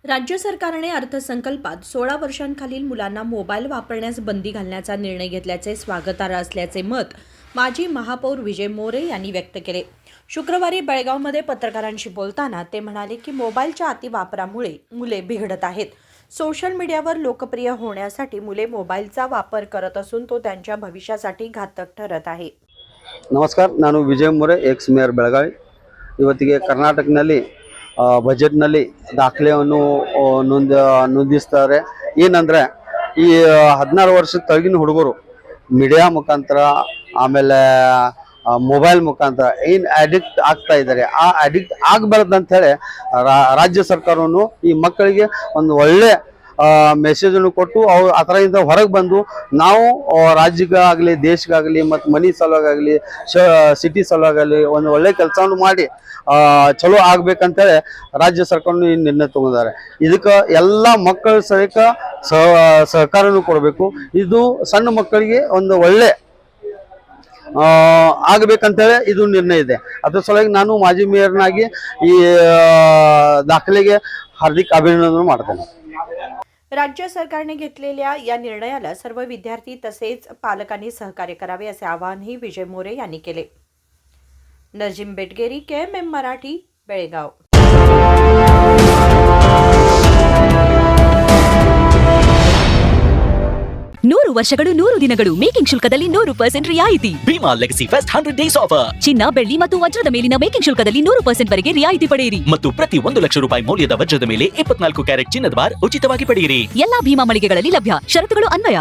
राज्य सरकारने अर्थसंकल्पात 16 वर्षांखालील मुलांना मोबाईल वापरण्यास बंदी घालण्याचा निर्णय घेतल्याचे स्वागतार्ह असल्याचे मत माजी महापौर विजय मोरे यांनी व्यक्त केले। शुक्रवारी बेळगावमध्ये पत्रकारांशी बोलताना ते म्हणाले की मोबाईलच्या अतिवापरामुळे मुले बिघडत आहेत। सोशल मीडियावर लोकप्रिय होण्यासाठी मुले मोबाईलचा वापर करत असून तो त्यांच्या भविष्यासाठी घातक ठरत आहे। नमस्कार, ನಾನು ವಿಜಯ मोरे ಎಕ್ಸ್ ಮೇಯರ್ ಬೆಳಗಾವಿ। ಇವತ್ತಿಗೆ ಕರ್ನಾಟಕದಲ್ಲಿ ಬಜೆಟ್ನಲ್ಲಿ ದಾಖಲೆಯನ್ನು ನೊಂದಿಸ್ತಾರೆ। ಏನಂದ್ರೆ ಈ 16 ವರ್ಷದ ಕೆಳಗಿನ ಹುಡುಗರು ಮೀಡಿಯಾ ಮುಖಾಂತರ ಆಮೇಲೆ ಮೊಬೈಲ್ ಮುಖಾಂತರ ಏನು ಅಡಿಕ್ಟ್ ಆಗ್ತಾ ಇದ್ದಾರೆ, ಆ ಅಡಿಕ್ಟ್ ಆಗಬಾರ್ದು ಅಂತ ಹೇಳಿ ರಾಜ್ಯ ಸರ್ಕಾರವನ್ನು ಈ ಮಕ್ಕಳಿಗೆ ಒಂದು ಒಳ್ಳೆ ಮೆಸೇಜ್ ಅನ್ನು ಕೊಟ್ಟು ಅವ್ರು ಅದರಿಂದ ಹೊರಗೆ ಬಂದು ನಾವು ರಾಜ್ಯಕ್ಕಾಗಲಿ ದೇಶಕ್ಕಾಗಲಿ ಮತ್ತು ಮನಿ ಸಲುವಾಗಲಿ ಸಿಟಿ ಸಲುವಾಗಲಿ ಒಂದು ಒಳ್ಳೆ ಕೆಲಸವನ್ನು ಮಾಡಿ ಚಲೋ ಆಗ್ಬೇಕಂತೇಳಿ ರಾಜ್ಯ ಸರ್ಕಾರನು ಈ ನಿರ್ಣಯ ತಗೊಂಡಿದ್ದಾರೆ। ಇದಕ್ಕೆ ಎಲ್ಲ ಮಕ್ಕಳ ಸಹಿತ ಸಹಕಾರನೂ ಕೊಡಬೇಕು। ಇದು ಸಣ್ಣ ಮಕ್ಕಳಿಗೆ ಒಂದು ಒಳ್ಳೆ ಆಗಬೇಕಂತೇಳಿ ಇದು निर्णय ಇದೆ। ಅದ್ರ ಸಲುವಾಗಿ ನಾನು ಮಾಜಿ ಮೇಯರ್ನಾಗಿ ಈ ದಾಖಲೆಗೆ हार्दिक अभिनंदन ಮಾಡ್ತೇನೆ। राज्य सरकारने घेतलेल्या या निर्णयाला सर्व विद्यार्थी तसेच पालकांनी सहकार्य करावे असे आवाहनही विजय मोरे यांनी केले। नजीम बेटगेरी, KMM मराठी, बेळगाव। 100 ವರ್ಷಗಳು 100 ದಿನಗಳು ಮೇಕಿಂಗ್ ಶುಲ್ಕದಲ್ಲಿ 100% ರಿಯಾಯಿತಿ। Bhima legacy fest 100 days offer. ಚಿನ್ನ, ಬೆಳ್ಳಿ ಮತ್ತು ವಜ್ರದ ಮೇಲಿನ ಮೇಕಿಂಗ್ ಶುಲ್ಕದಲ್ಲಿ 100% ವರೆಗೆ ರಿಯಾಯಿತಿ ಪಡೆಯಿರಿ ಮತ್ತು ಪ್ರತಿ 1 ಲಕ್ಷ ರೂಪಾಯಿ ಮೌಲ್ಯದ ವಜ್ರದ ಮೇಲೆ 24 ಕ್ಯಾರೆಟ್ ಚಿನ್ನದ ಬಾರ್ ಉಚಿತವಾಗಿ ಪಡೆಯಿರಿ। ಎಲ್ಲಾ ಭೀಮಾ ಮಳಿಗೆಗಳಲ್ಲಿ ಲಭ್ಯ। ಷರತ್ತುಗಳು ಅನ್ವಯ।